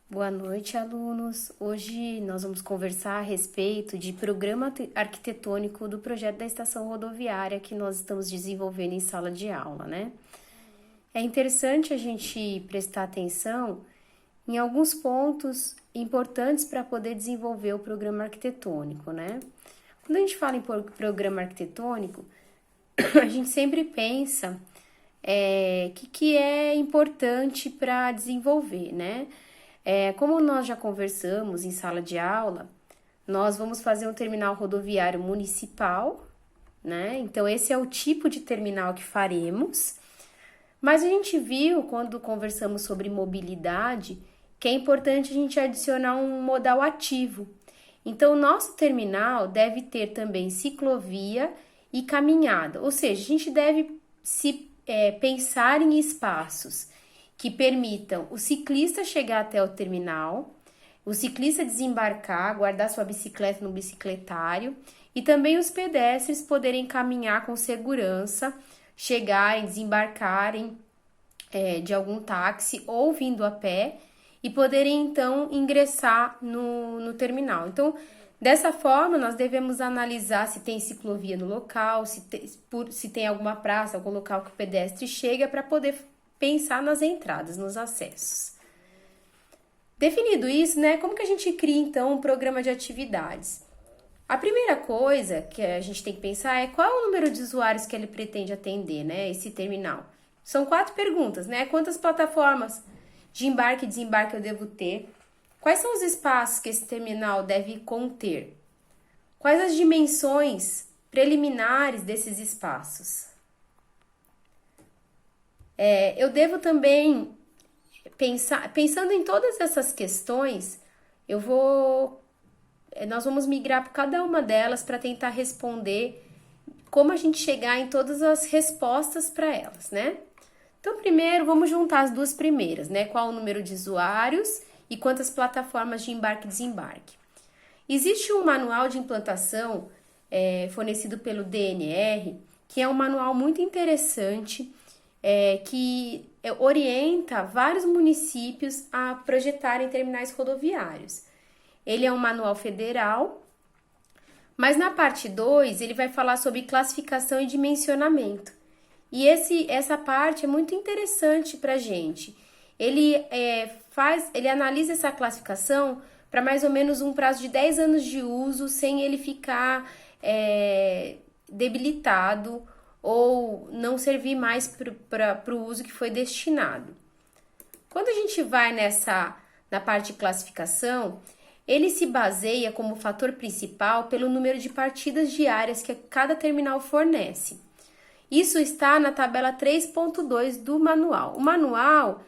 Boa noite, alunos. Hoje nós vamos conversar a respeito de programa arquitetônico do projeto da estação rodoviária que nós estamos desenvolvendo em sala de aula, né? É interessante a gente prestar atenção em alguns pontos importantes para poder desenvolver o programa arquitetônico, né? Quando a gente fala em programa arquitetônico, a gente sempre pensa que é importante para desenvolver, né? Como nós já conversamos em sala de aula, nós vamos fazer um terminal rodoviário municipal, né? Então, esse é o tipo de terminal que faremos. Mas a gente viu, quando conversamos sobre mobilidade, que é importante a gente adicionar um modal ativo. Então, o nosso terminal deve ter também ciclovia e caminhada, ou seja, a gente deve pensar em espaços que permitam o ciclista chegar até o terminal, o ciclista desembarcar, guardar sua bicicleta no bicicletário e também os pedestres poderem caminhar com segurança, chegarem, desembarcarem de algum táxi ou vindo a pé e poderem então ingressar no terminal. Então, dessa forma, nós devemos analisar se tem ciclovia no local, se tem alguma praça, algum local que o pedestre chega para poder pensar nas entradas, nos acessos. Definido isso, né? Como que a gente cria então um programa de atividades? A primeira coisa que a gente tem que pensar é qual é o número de usuários que ele pretende atender, né? Esse terminal. São 4 perguntas, né? Quantas plataformas de embarque e desembarque eu devo ter? Quais são os espaços que esse terminal deve conter? Quais as dimensões preliminares desses espaços? Eu devo também pensando em todas essas questões, nós vamos migrar por cada uma delas para tentar responder como a gente chegar em todas as respostas para elas, né? Então, primeiro, vamos juntar as duas primeiras, né? Qual o número de usuários e quantas plataformas de embarque e desembarque. Existe um manual de implantação fornecido pelo DNR, que é um manual muito interessante, que orienta vários municípios a projetarem terminais rodoviários. Ele é um manual federal, mas na parte 2 ele vai falar sobre classificação e dimensionamento. E essa parte é muito interessante para a gente. Ele analisa essa classificação para mais ou menos um prazo de 10 anos de uso, sem ele ficar debilitado ou não servir mais para o uso que foi destinado. Quando a gente vai na parte de classificação, ele se baseia como fator principal pelo número de partidas diárias que cada terminal fornece. Isso está na tabela 3.2 do manual. O manual,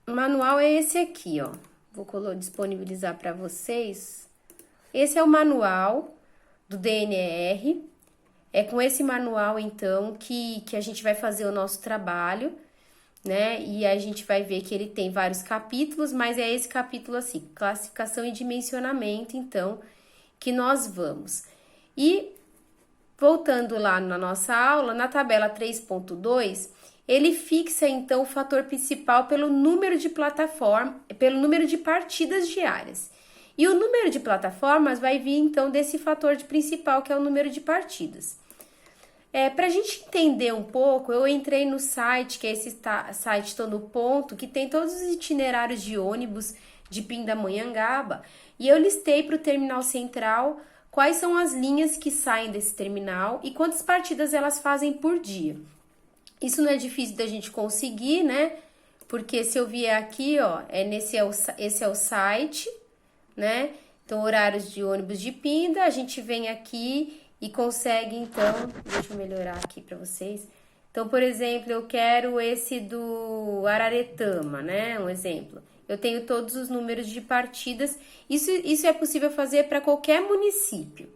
o manual é esse aqui, ó. Vou disponibilizar para vocês. Esse é o manual do DNR. É com esse manual, então, que a gente vai fazer o nosso trabalho, né? E a gente vai ver que ele tem vários capítulos, mas é esse capítulo assim, classificação e dimensionamento, então, que nós vamos. E voltando lá na nossa aula, na tabela 3.2, ele fixa então o fator principal pelo número de plataformas, pelo número de partidas diárias. E o número de plataformas vai vir então desse fator principal, que é o número de partidas. Para a gente entender um pouco, eu entrei no site, que é esse site Estou no Ponto, que tem todos os itinerários de ônibus de Pindamonhangaba, e eu listei para o terminal central quais são as linhas que saem desse terminal e quantas partidas elas fazem por dia. Isso não é difícil da gente conseguir, né? Porque se eu vier aqui, ó, esse é o site, né? Então, horários de ônibus de Pinda, a gente vem aqui e consegue, então, deixa eu melhorar aqui para vocês. Então, por exemplo, eu quero esse do Araretama, né? Um exemplo. Eu tenho todos os números de partidas. Isso é possível fazer para qualquer município.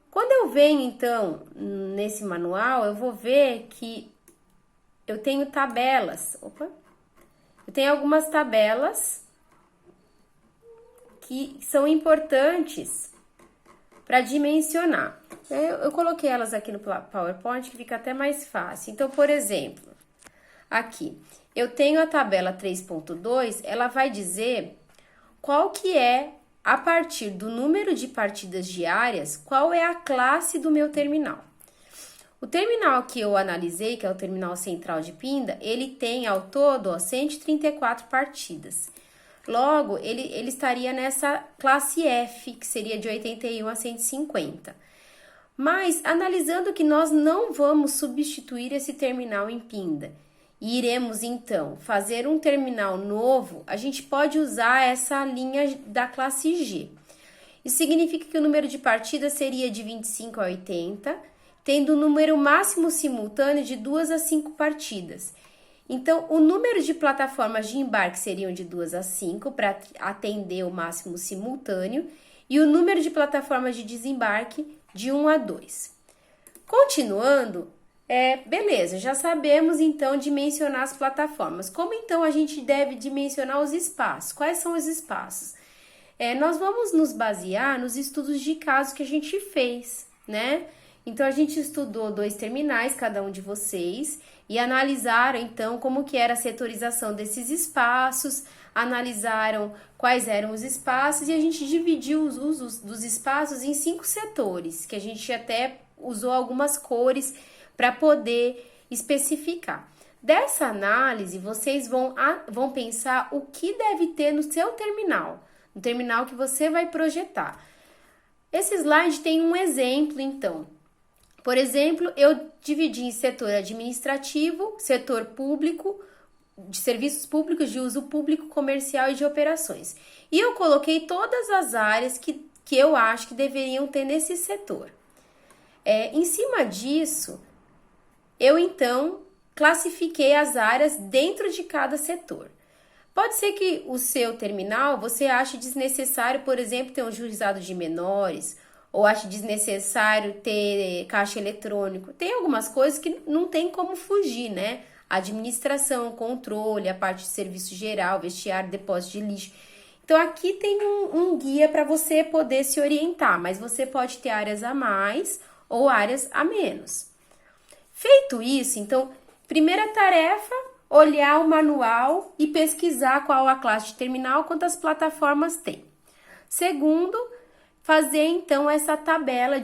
Quando eu venho, então, nesse manual, eu vou ver que eu tenho tabelas. Eu tenho algumas tabelas que são importantes para dimensionar. Eu coloquei elas aqui no PowerPoint, que fica até mais fácil. Então, por exemplo, Aqui, eu tenho a tabela 3.2, ela vai dizer qual que é, a partir do número de partidas diárias, qual é a classe do meu terminal. O terminal que eu analisei, que é o terminal central de Pinda, ele tem ao todo, ó, 134 partidas. Logo, ele estaria nessa classe F, que seria de 81 a 150. Mas, analisando que nós não vamos substituir esse terminal em Pinda, e iremos, então, fazer um terminal novo, a gente pode usar essa linha da classe G. Isso significa que o número de partidas seria de 25 a 80, tendo o número máximo simultâneo de 2 a 5 partidas. Então, o número de plataformas de embarque seriam de 2 a 5 para atender o máximo simultâneo e o número de plataformas de desembarque de 1 a 2. Continuando, beleza, já sabemos então dimensionar as plataformas. Como então a gente deve dimensionar os espaços? Quais são os espaços? Nós vamos nos basear nos estudos de caso que a gente fez, né? Então, a gente estudou 2 terminais, cada um de vocês, e analisaram, então, como que era a setorização desses espaços, analisaram quais eram os espaços, e a gente dividiu os usos dos espaços em 5 setores, que a gente até usou algumas cores para poder especificar. Dessa análise, vocês vão pensar o que deve ter no seu terminal, no terminal que você vai projetar. Esse slide tem um exemplo, então. Por exemplo, eu dividi em setor administrativo, setor público, de serviços públicos de uso público, comercial e de operações. E eu coloquei todas as áreas que eu acho que deveriam ter nesse setor. Em cima disso, eu então classifiquei as áreas dentro de cada setor. Pode ser que o seu terminal você ache desnecessário, por exemplo, ter um juizado de menores, ou ache desnecessário ter caixa eletrônico. Tem algumas coisas que não tem como fugir, né? Administração, controle, a parte de serviço geral, vestiário, depósito de lixo. Então, aqui tem um guia para você poder se orientar, mas você pode ter áreas a mais ou áreas a menos. Feito isso, então, primeira tarefa, olhar o manual e pesquisar qual a classe de terminal, quantas plataformas tem. Segundo, fazer então essa tabela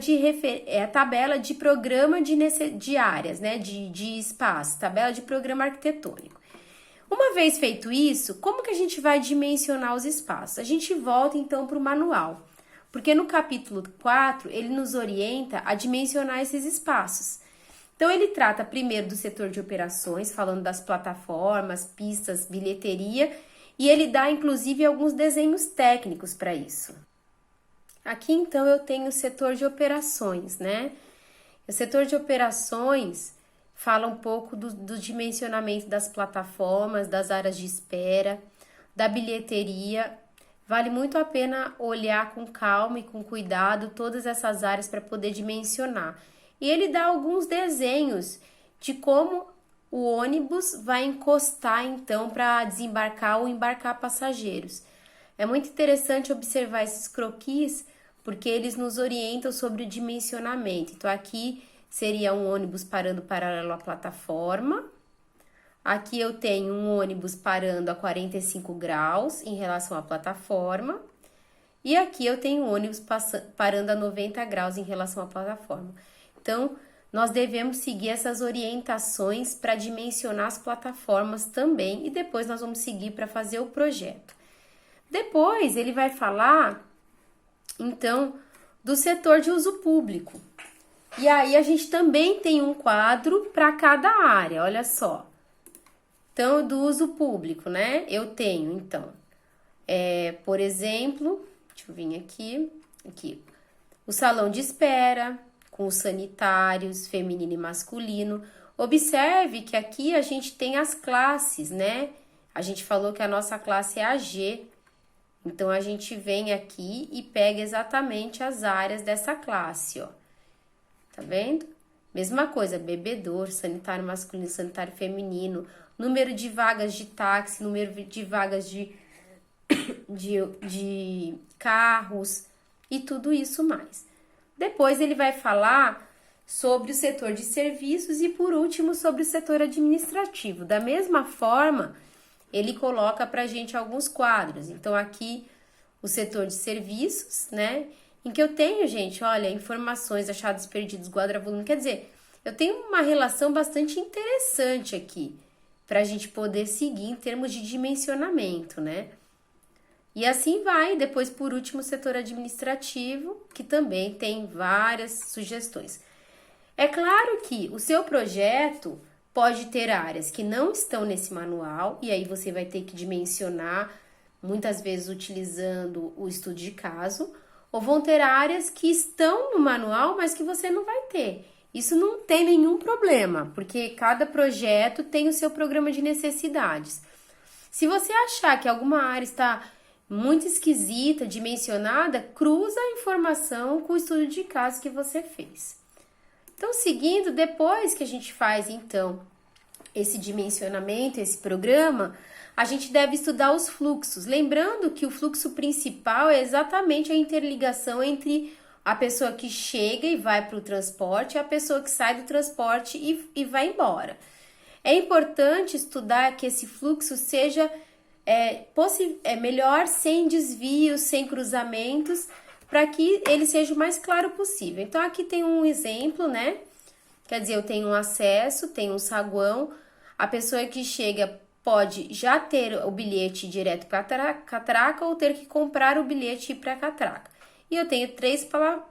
tabela de programa de áreas, né, de espaço, tabela de programa arquitetônico. Uma vez feito isso, como que a gente vai dimensionar os espaços? A gente volta então para o manual, porque no capítulo 4 ele nos orienta a dimensionar esses espaços. Então ele trata primeiro do setor de operações, falando das plataformas, pistas, bilheteria, e ele dá inclusive alguns desenhos técnicos para isso. Aqui, então, eu tenho o setor de operações, né? O setor de operações fala um pouco do dimensionamento das plataformas, das áreas de espera, da bilheteria. Vale muito a pena olhar com calma e com cuidado todas essas áreas para poder dimensionar. E ele dá alguns desenhos de como o ônibus vai encostar, então, para desembarcar ou embarcar passageiros. É muito interessante observar esses croquis, porque eles nos orientam sobre o dimensionamento. Então, aqui seria um ônibus parando paralelo à plataforma. Aqui eu tenho um ônibus parando a 45 graus em relação à plataforma. E aqui eu tenho um ônibus parando a 90 graus em relação à plataforma. Então, nós devemos seguir essas orientações para dimensionar as plataformas também. E depois nós vamos seguir para fazer o projeto. Depois, ele vai falar, então, do setor de uso público. E aí, a gente também tem um quadro para cada área, olha só. Então, do uso público, né? Eu tenho, então, por exemplo, deixa eu vir aqui, o salão de espera, com os sanitários, feminino e masculino. Observe que aqui a gente tem as classes, né? A gente falou que a nossa classe é a G. Então, a gente vem aqui e pega exatamente as áreas dessa classe, ó. Tá vendo? Mesma coisa, bebedor, sanitário masculino, sanitário feminino, número de vagas de táxi, número de vagas de carros e tudo isso mais. Depois, ele vai falar sobre o setor de serviços e, por último, sobre o setor administrativo. Da mesma forma, ele coloca para a gente alguns quadros. Então, aqui, o setor de serviços, né? Em que eu tenho, gente, olha, informações, achados perdidos, quadro volume. Quer dizer, eu tenho uma relação bastante interessante aqui para a gente poder seguir em termos de dimensionamento, né? E assim vai, depois, por último, o setor administrativo, que também tem várias sugestões. É claro que o seu projeto pode ter áreas que não estão nesse manual, e aí você vai ter que dimensionar, muitas vezes utilizando o estudo de caso, ou vão ter áreas que estão no manual, mas que você não vai ter. Isso não tem nenhum problema, porque cada projeto tem o seu programa de necessidades. Se você achar que alguma área está muito esquisita, dimensionada, cruza a informação com o estudo de caso que você fez. Então, seguindo, depois que a gente faz, então, esse dimensionamento, esse programa, a gente deve estudar os fluxos. Lembrando que o fluxo principal é exatamente a interligação entre a pessoa que chega e vai para o transporte e a pessoa que sai do transporte e vai embora. É importante estudar que esse fluxo seja melhor sem desvios, sem cruzamentos, para que ele seja o mais claro possível. Então, aqui tem um exemplo, né? Quer dizer, eu tenho um acesso, tenho um saguão, a pessoa que chega pode já ter o bilhete direto para a catraca ou ter que comprar o bilhete e ir para a catraca. E eu tenho 3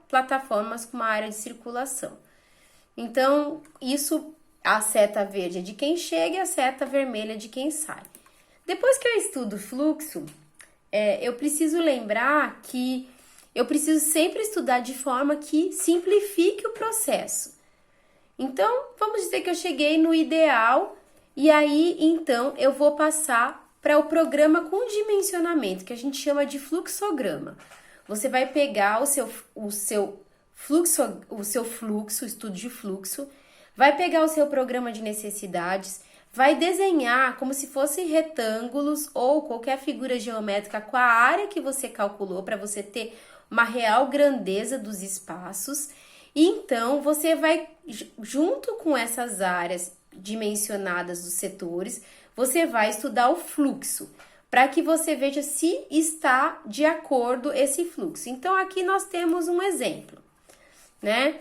plataformas com uma área de circulação. Então, isso, a seta verde é de quem chega e a seta vermelha é de quem sai. Depois que eu estudo fluxo, eu preciso lembrar que eu preciso sempre estudar de forma que simplifique o processo. Então, vamos dizer que eu cheguei no ideal e aí, então, eu vou passar para o programa com dimensionamento, que a gente chama de fluxograma. Você vai pegar o seu fluxo, estudo de fluxo, vai pegar o seu programa de necessidades, vai desenhar como se fossem retângulos ou qualquer figura geométrica com a área que você calculou para você ter uma real grandeza dos espaços. E então você vai, junto com essas áreas dimensionadas dos setores, você vai estudar o fluxo, para que você veja se está de acordo esse fluxo. Então, aqui nós temos um exemplo, né?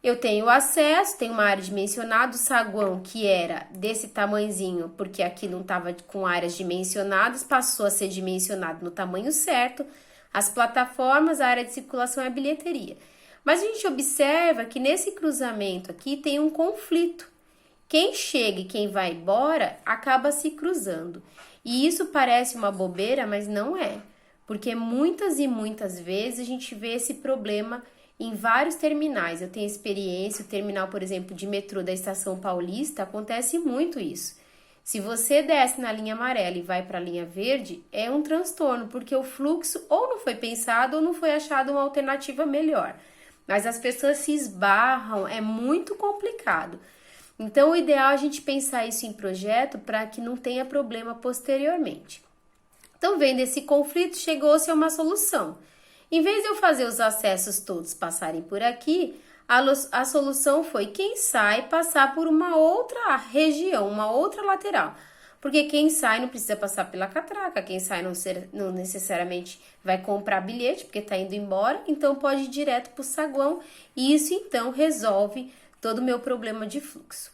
Eu tenho acesso, tenho uma área dimensionada, o saguão que era desse tamanhozinho, porque aqui não estava com áreas dimensionadas, passou a ser dimensionado no tamanho certo. As plataformas, a área de circulação e a bilheteria. Mas a gente observa que nesse cruzamento aqui tem um conflito. Quem chega e quem vai embora acaba se cruzando. E isso parece uma bobeira, mas não é. Porque muitas e muitas vezes a gente vê esse problema em vários terminais. Eu tenho experiência, o terminal, por exemplo, de metrô da Estação Paulista, acontece muito isso. Se você desce na linha amarela e vai para a linha verde, é um transtorno, porque o fluxo ou não foi pensado ou não foi achada uma alternativa melhor. Mas as pessoas se esbarram, é muito complicado. Então, o ideal é a gente pensar isso em projeto para que não tenha problema posteriormente. Então, vendo esse conflito, chegou-se a uma solução. Em vez de eu fazer os acessos todos passarem por aqui, a solução foi quem sai passar por uma outra região, uma outra lateral. Porque quem sai não precisa passar pela catraca, quem sai não necessariamente vai comprar bilhete, porque está indo embora, então pode ir direto para o saguão, e isso então resolve todo o meu problema de fluxo.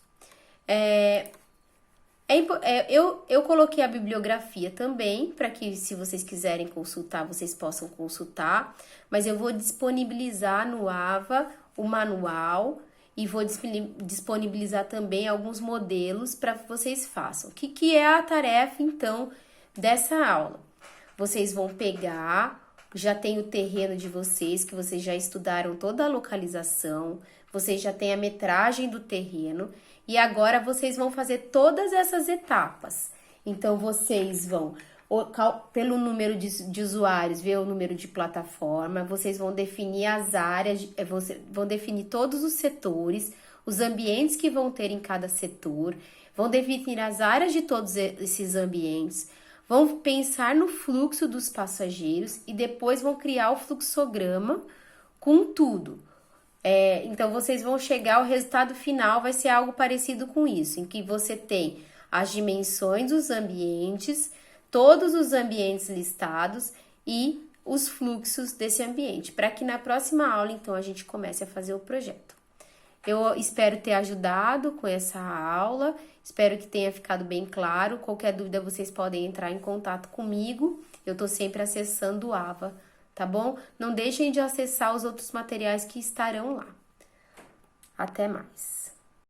Eu coloquei a bibliografia também, para que se vocês quiserem consultar, vocês possam consultar, mas eu vou disponibilizar no AVA o manual e vou disponibilizar também alguns modelos para que vocês façam. O que é a tarefa, então, dessa aula? Vocês vão pegar, já tem o terreno de vocês, que vocês já estudaram toda a localização, vocês já têm a metragem do terreno, e agora vocês vão fazer todas essas etapas. Então, vocês vão, pelo número de usuários, ver o número de plataforma, vocês vão definir as áreas, vão definir todos os setores, os ambientes que vão ter em cada setor, vão definir as áreas de todos esses ambientes, vão pensar no fluxo dos passageiros e depois vão criar o fluxograma com tudo. Então, vocês vão chegar, o resultado final vai ser algo parecido com isso, em que você tem as dimensões dos ambientes, todos os ambientes listados e os fluxos desse ambiente, para que na próxima aula, então, a gente comece a fazer o projeto. Eu espero ter ajudado com essa aula, espero que tenha ficado bem claro. Qualquer dúvida, vocês podem entrar em contato comigo, eu estou sempre acessando o AVA, tá bom? Não deixem de acessar os outros materiais que estarão lá. Até mais!